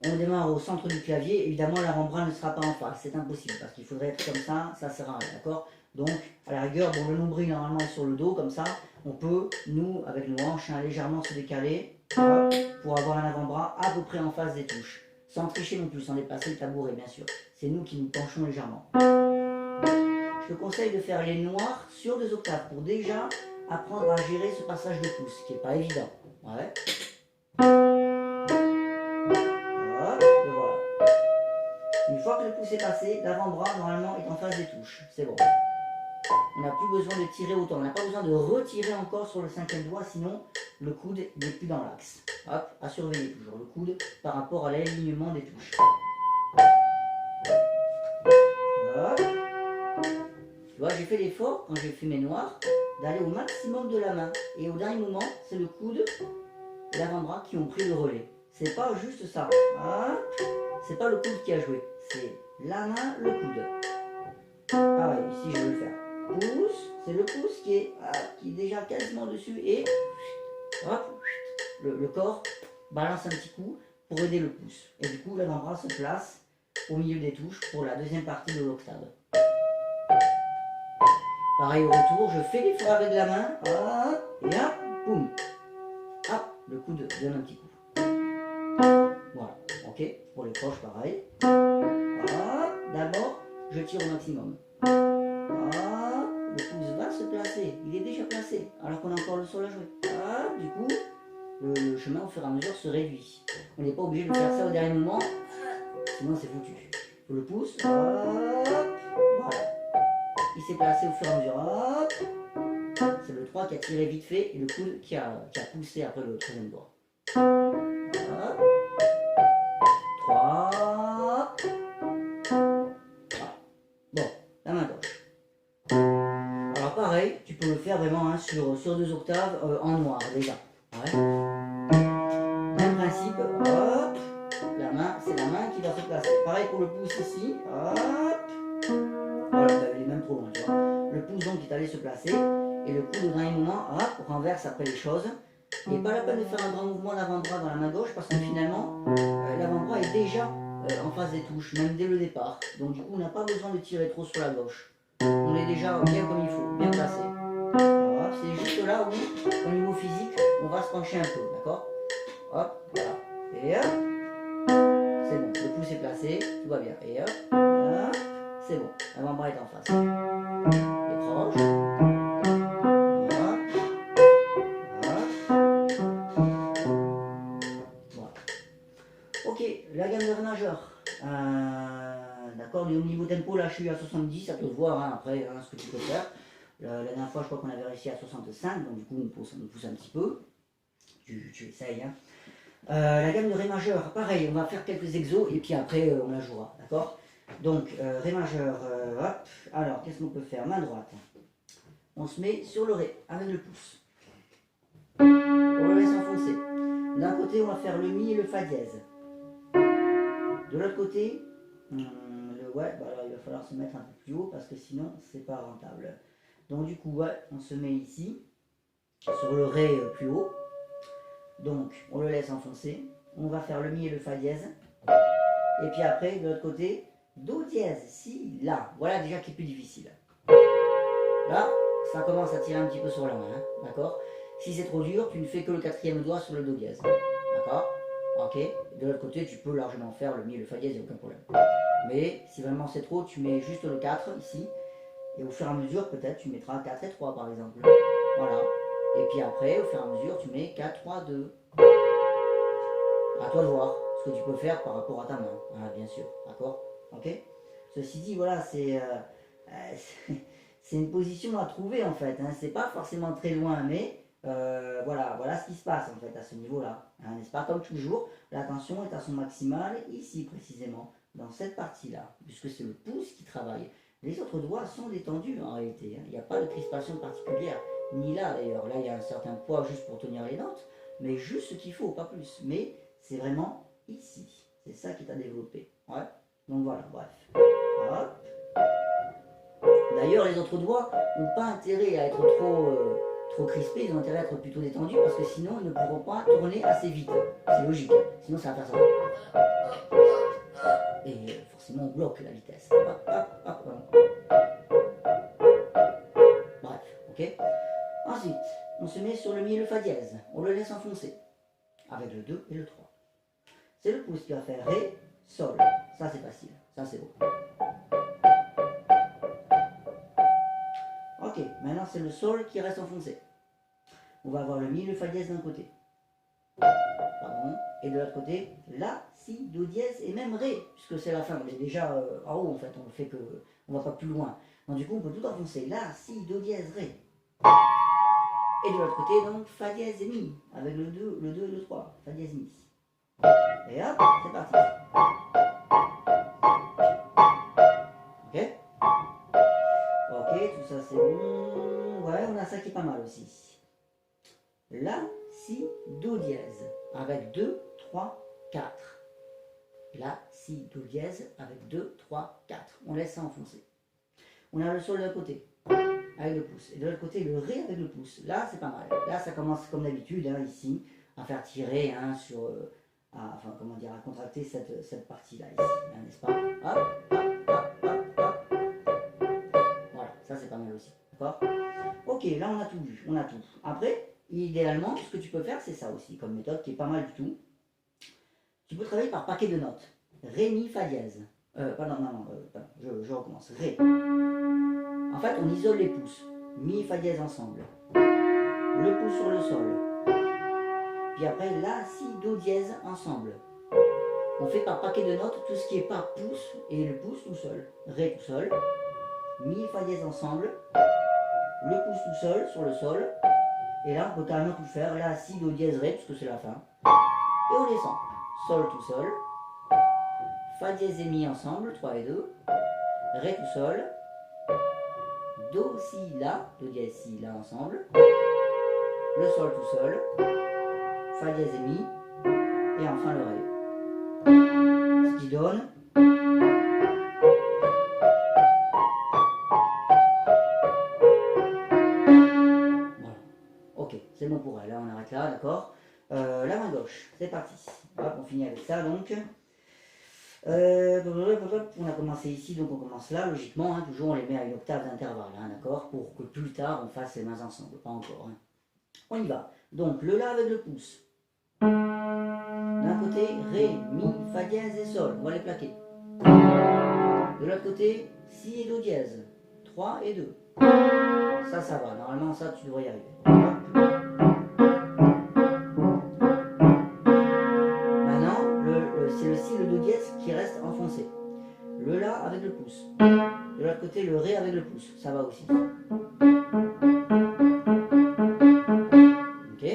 On démarre au centre du clavier. Évidemment, l'avant-bras ne sera pas en face. C'est impossible parce qu'il faudrait être comme ça. Ça sert à rien, d'accord? Donc, à la rigueur, bon, le nombril normalement est sur le dos, comme ça. On peut, nous, avec nos hanches, hein, légèrement se décaler hop, pour avoir un avant-bras à peu près en face des touches. Sans tricher non plus, sans déplacer le tabouret, bien sûr. C'est nous qui nous penchons légèrement. Je te conseille de faire les noirs sur 2 octaves pour déjà apprendre à gérer ce passage de pouce, qui n'est pas évident. Ouais. Hop, le voilà. Une fois que le pouce est passé, l'avant-bras normalement est en face des touches. C'est bon. On n'a plus besoin de tirer autant. On n'a pas besoin de retirer encore sur le 5e doigt, sinon le coude n'est plus dans l'axe. Hop, à surveiller toujours le coude par rapport à l'alignement des touches. Hop. Tu vois, j'ai fait l'effort, quand j'ai fait mes noirs, d'aller au maximum de la main. Et au dernier moment, c'est le coude et l'avant-bras qui ont pris le relais. C'est pas juste ça. Hop. C'est pas le coude qui a joué. C'est la main, le coude. Pareil, ici je vais le faire. Pouce, c'est le pouce qui est déjà quasiment dessus et hop, le corps balance un petit coup pour aider le pouce. Et du coup, l'avant-bras se place au milieu des touches pour la deuxième partie de l'octave. Pareil au retour, je fais l'effort avec la main, hop, et hop, boum. Hop, le coude donne un petit coup. Voilà, ok, pour les croches pareil. Hop, d'abord, je tire au maximum. Hop, le pouce va se placer, il est déjà placé, alors qu'on a encore le sol à jouer. Hop, du coup, le chemin au fur et à mesure se réduit. On n'est pas obligé de faire ça au dernier moment, sinon c'est foutu. Faut le pouce, hop, voilà. Il s'est placé au fur et à mesure, hop, C'est le 3 qui a tiré vite fait et le coude qui a poussé après le troisième doigt. Voilà. 3. Voilà. Bon, la main gauche. Alors pareil, tu peux le faire vraiment hein, sur 2 octaves en noir déjà. Ouais. Même principe, hop. La main, c'est la main qui va se placer. Pareil pour le pouce ici, hop. Voilà, il est même trop loin, tu vois. Le pouce donc est allé se placer et le coude au dernier moment, hop, renverse après les choses. Il n'est pas la peine de faire un grand mouvement d'avant-bras dans la main gauche parce que finalement, l'avant-bras est déjà en phase des touches, même dès le départ. Donc du coup, on n'a pas besoin de tirer trop sur la gauche. On est déjà bien comme il faut, bien placé. Voilà, c'est juste là où, au niveau physique, on va se pencher un peu, d'accord? Hop, voilà. Et hop, c'est bon, le pouce est placé, tout va bien. Et hop, hop, c'est bon, l'avant-bras est en face. Décroche. Ok, la gamme de Ré majeur. D'accord, au niveau tempo, là je suis à 70, ça peut se voir hein, après hein, ce que tu peux faire. La dernière fois, je crois qu'on avait réussi à 65, donc du coup, on pousse un petit peu. Tu essayes. Hein. La gamme de Ré majeur, pareil, on va faire quelques exos et puis après, on la jouera. D'accord. Donc, Ré majeur, hop. Alors, qu'est-ce qu'on peut faire? Main droite. On se met sur le Ré avec le pouce. On le laisse enfoncer. D'un côté, on va faire le Mi et le Fa dièse. De l'autre côté, ouais, bah alors il va falloir se mettre un peu plus haut parce que sinon c'est pas rentable. Donc du coup, ouais, on se met ici, sur le Ré plus haut. Donc on le laisse enfoncer. On va faire le Mi et le Fa dièse. Et puis après, de l'autre côté, Do dièse, Si, La. Voilà déjà qui est plus difficile. Là, ça commence à tirer un petit peu sur la main, hein, d'accord? Si c'est trop dur, tu ne fais que le 4e doigt sur le Do dièse. D'accord? Ok, de l'autre côté, tu peux largement faire le Mi et le Fa dièse, il n'y a aucun problème. Mais si vraiment c'est trop, tu mets juste le 4 ici. Et au fur et à mesure, peut-être, tu mettras 4 et 3 par exemple. Voilà. Et puis après, au fur et à mesure, tu mets 4, 3, 2. À toi de voir ce que tu peux faire par rapport à ta main. Voilà, bien sûr. D'accord? Ok? Ceci dit, voilà, c'est une position à trouver en fait. Hein. C'est pas forcément très loin, mais voilà ce qui se passe en fait à ce niveau-là. Hein, n'est-ce pas? Comme toujours, la tension est à son maximal ici précisément, dans cette partie-là, puisque c'est le pouce qui travaille. Les autres doigts sont détendus en réalité. Hein. Il n'y a pas de crispation particulière, ni là d'ailleurs. Là, il y a un certain poids juste pour tenir les notes, mais juste ce qu'il faut, pas plus. Mais c'est vraiment ici. C'est ça qui est à développer. Ouais. Donc voilà, bref. Hop. D'ailleurs, les autres doigts n'ont pas intérêt à être trop crispés, ils ont intérêt à être plutôt détendus parce que sinon ils ne pourront pas tourner assez vite. C'est logique, sinon ça va faire ça. Et forcément on bloque la vitesse. Hop, hop, hop. Bref, ok. Ensuite, on se met sur le Mi et le Fa dièse. On le laisse enfoncer avec le 2 et le 3. C'est le pouce qui va faire Ré, Sol. Ça c'est facile, ça c'est beau. Ok, maintenant c'est le Sol qui reste enfoncé. On va avoir le Mi, le Fa dièse d'un côté. Pardon. Et de l'autre côté, La, Si, Do dièse et même Ré, puisque c'est la fin. On est déjà en haut en fait, on fait que. On va pas plus loin. Donc du coup on peut tout enfoncer. La, Si, Do dièse, Ré. Et de l'autre côté, donc Fa dièse et Mi, avec le 2 et le 3. Fa dièse Mi. Et hop, c'est parti. Ok? Ok, tout ça c'est bon. Ouais, on a ça qui est pas mal aussi. La, Si, Do dièse, avec 2, 3, 4. La, Si, Do dièse, avec 2, 3, 4. On laisse ça enfoncer. On a le Sol d'un côté, avec le pouce. Et de l'autre côté, le Ré avec le pouce. Là, c'est pas mal. Là, ça commence comme d'habitude, hein, ici, à faire tirer hein, sur... enfin, comment dire, à contracter cette partie-là, ici, hein, n'est-ce pas? Hop, hop, hop, hop, hop. Voilà, ça c'est pas mal aussi. D'accord? Ok, là on a tout vu, on a tout. Après, idéalement, ce que tu peux faire, c'est ça aussi, comme méthode qui est pas mal du tout. Tu peux travailler par paquet de notes. Ré, Mi, Fa dièse. Pardon, je recommence. Ré. En fait, on isole les pouces. Mi et Fa dièse ensemble. Le pouce sur le Sol. Puis après, La, Si, Do dièse ensemble. On fait par paquet de notes tout ce qui est pas pouce et le pouce tout seul. Ré tout seul. Mi et Fa dièse ensemble. le pouce tout seul sur le sol. Et là, on peut carrément tout faire. Là, si, do, dièse, ré, puisque c'est la fin. Et on descend. Sol tout seul. Fa dièse et mi ensemble, 3 et 2. Ré tout seul. Do, si, la. Do dièse, si, la ensemble. Le sol tout seul. Fa dièse et mi. Et enfin le ré. Ce qui donne. Voilà. Ok, c'est bon pour elle. Là, on arrête là, d'accord. La main gauche, c'est parti. Hop, on finit avec ça donc. On a commencé ici, donc on commence là, logiquement, hein, toujours on les met à une octave d'intervalle, hein, d'accord, pour que plus tard on fasse les mains ensemble, pas encore. Hein. On y va. Donc le La avec le pouce. D'un côté, Ré, Mi, Fa dièse et Sol, on va les plaquer. De l'autre côté, Si et Do dièse, 3 et 2. Ça va, normalement ça tu devrais y arriver. C'est le Si et le Do dièse qui reste enfoncé. Le La avec le pouce. De l'autre côté, le Ré avec le pouce. Ça va aussi. Ok.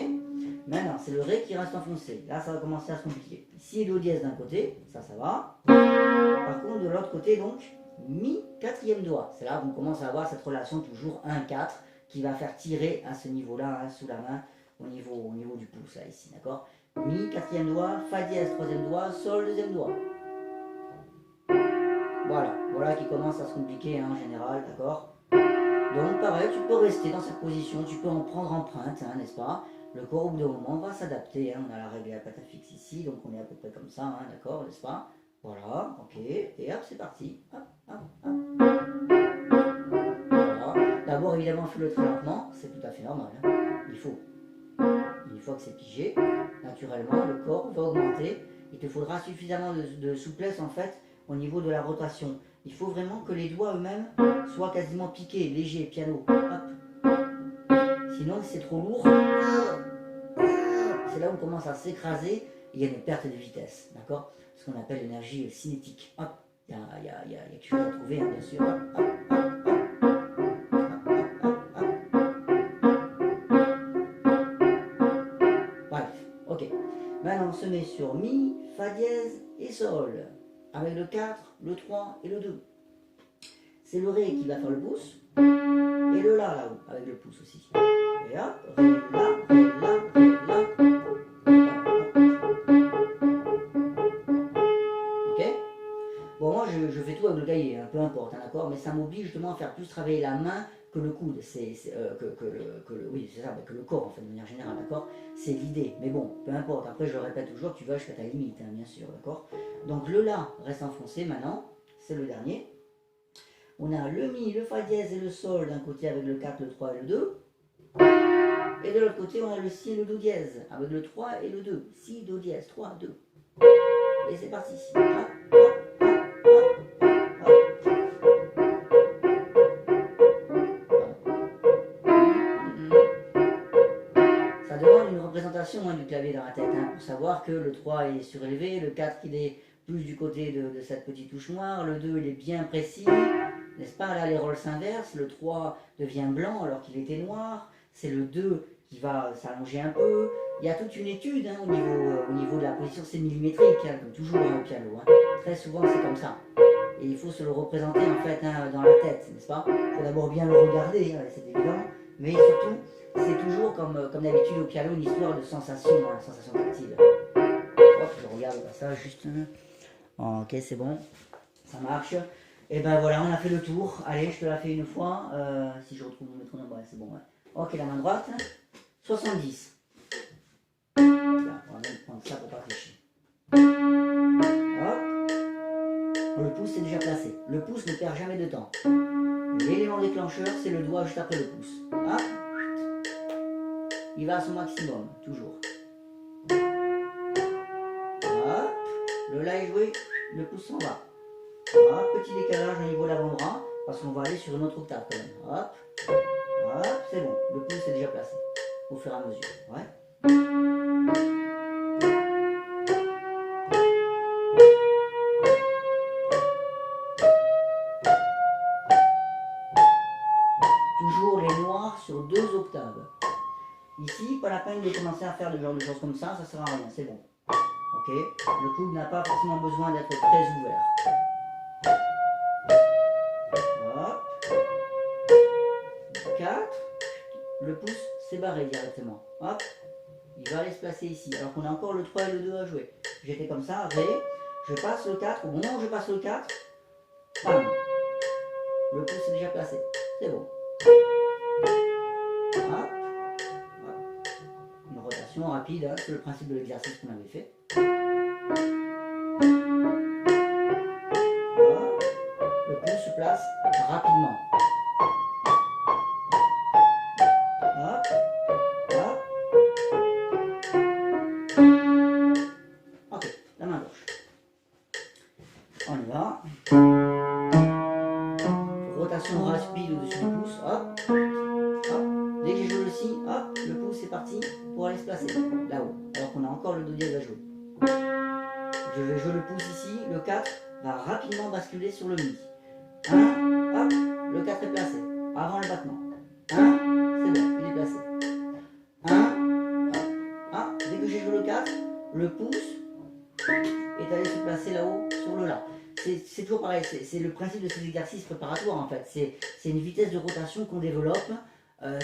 Maintenant, c'est le Ré qui reste enfoncé. Là, ça va commencer à se compliquer. Si et Do dièse d'un côté, ça va. Par contre, de l'autre côté, donc, Mi, quatrième doigt. C'est là qu'on commence à avoir cette relation toujours 1-4 qui va faire tirer à ce niveau-là, hein, sous la main, au niveau du pouce, là, ici, d'accord. Mi, quatrième doigt, Fa dièse, troisième doigt, Sol, deuxième doigt. Voilà qui commence à se compliquer hein, en général, d'accord. Donc pareil, tu peux rester dans cette position, tu peux en prendre empreinte, hein, n'est-ce pas. Le corps au bout d'un moment va s'adapter, hein. On a la règle à pata fixe ici, donc on est à peu près comme ça, hein, d'accord, n'est-ce pas. Voilà, ok, et hop, c'est parti. Hop, hop, hop. Voilà. D'abord, évidemment, fais-le très lentement, c'est tout à fait normal, hein. Une fois que c'est pigé, naturellement, le corps va augmenter. Il te faudra suffisamment de souplesse en fait au niveau de la rotation. Il faut vraiment que les doigts eux-mêmes soient quasiment piqués, légers, piano. Hop. Sinon, si c'est trop lourd, c'est là où on commence à s'écraser et il y a une perte de vitesse, d'accord? Ce qu'on appelle l'énergie cinétique. Hop, il y a quelque chose à trouver, hein, bien sûr. Hop, hop. Maintenant, on se met sur Mi, Fa dièse et Sol, avec le 4, le 3 et le 2. C'est le Ré qui va faire le pouce, et le La là-haut, avec le pouce aussi. Et hop, Ré, La, Ré, La, Ré, La. Ok? Bon, moi je fais tout avec le cahier, hein, peu importe, hein, d'accord? Mais ça m'oblige justement à faire plus travailler la main que le coude, oui, c'est ça, que le corps en fait, de manière générale, d'accord? C'est l'idée, mais bon, peu importe, après je le répète toujours, tu vas jusqu'à ta limite, hein, bien sûr, d'accord? Donc le La reste enfoncé maintenant, c'est le dernier. On a le Mi, le Fa dièse et le Sol d'un côté avec le 4, le 3 et le 2. Et de l'autre côté, on a le Si et le Do dièse avec le 3 et le 2. Si, Do dièse, 3, 2. Et c'est parti. Hop, hop. Hein, du clavier dans la tête, hein, pour savoir que le 3 est surélevé, le 4 il est plus du côté de cette petite touche noire, le 2 il est bien précis, n'est-ce pas, là les rôles s'inversent, le 3 devient blanc alors qu'il était noir, c'est le 2 qui va s'allonger un peu, il y a toute une étude hein, au niveau de la position, c'est millimétrique, hein, comme toujours hein, au piano, hein. Très souvent c'est comme ça, et il faut se le représenter en fait hein, dans la tête, n'est-ce pas, il faut d'abord bien le regarder, hein, c'est évident, mais surtout c'est toujours comme d'habitude au piano une histoire de sensation, hein, sensation tactile. Hop, je regarde ça juste. Ok, c'est bon, ça marche. Et ben voilà, on a fait le tour. Allez, je te la fais une fois. Si je retrouve mon métronome, ouais, c'est bon. Ouais. Ok, la main droite, 70. Là, on va même prendre ça pour pas réfléchir. Hop. Le pouce est déjà placé. Le pouce ne perd jamais de temps. L'élément déclencheur, c'est le doigt juste après le pouce. Hop. Il va à son maximum, toujours. Hop, le La est joué, le pouce s'en va. Hop, petit décalage au niveau de l'avant-bras, parce qu'on va aller sur une autre octave quand même. Hop, hop, c'est bon, le pouce est déjà placé, au fur et à mesure. Ouais. Toujours les noirs peine de commencer à faire ce genre de choses comme ça sert à rien, c'est bon. Ok, le coude n'a pas forcément besoin d'être très ouvert. Hop. 4. Le pouce s'est barré directement. Hop. Il va aller se placer ici, alors qu'on a encore le 3 et le 2 à jouer. J'étais comme ça, Ré, je passe le 4, au moment où je passe le 4, bam, le pouce est déjà placé, c'est bon. Hop. Hop. Une rotation rapide, hein, c'est le principe de l'exercice qu'on avait fait. Hop. Le pouce se place rapidement. Hop. Hop. Ok, la main gauche. On y va. Rotation rapide au-dessus du pouce. Hop. Hop. Dès que je joue le si, hop, le pouce est parti pour aller se placer là-haut. Alors qu'on a encore le do dièse à jouer. Je vais jouer le pouce ici. Le 4 va rapidement basculer sur le mi. 1, hop, le 4 est placé. Avant le battement. 1, c'est bon, il est placé. 1, hop, 1. Dès que j'ai joué le 4, le pouce est allé se placer là-haut sur le La. C'est toujours pareil, c'est le principe de ces exercices préparatoires en fait. C'est une vitesse de rotation qu'on développe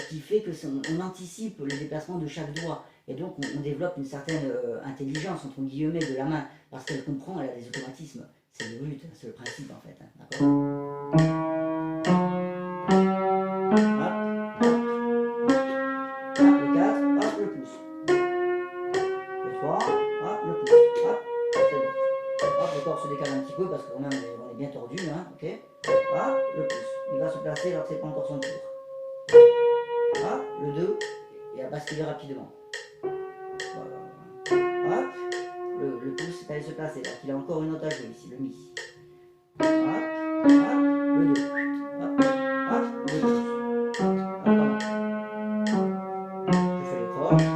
qui fait que on anticipe les déplacements de chaque doigt. Et donc on développe une certaine intelligence entre guillemets de la main parce qu'elle comprend, elle a des automatismes. C'est le but, c'est le principe en fait. D'accord ? Le 4, hop, le pouce. Le 3, hop, le pouce. Hop, c'est bon. Hop, le corps se décale un petit peu parce que quand même on est bien tordu, hein, ok. Hop, le pouce. Il va se placer alors que c'est pas encore son tour. Hop, le 2, et à basculer rapidement. Voilà. Hop, le pouce est allé se placer alors qu'il a encore une note à jouer ici, le mi. Hop, hop, le 2. Hop, hop, le 2. Hop, pardon. Je fais les croches.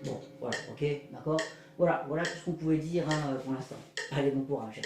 Bon, voilà, ok, d'accord. Voilà tout ce qu'on pouvait dire hein, pour l'instant. Allez, bon courage.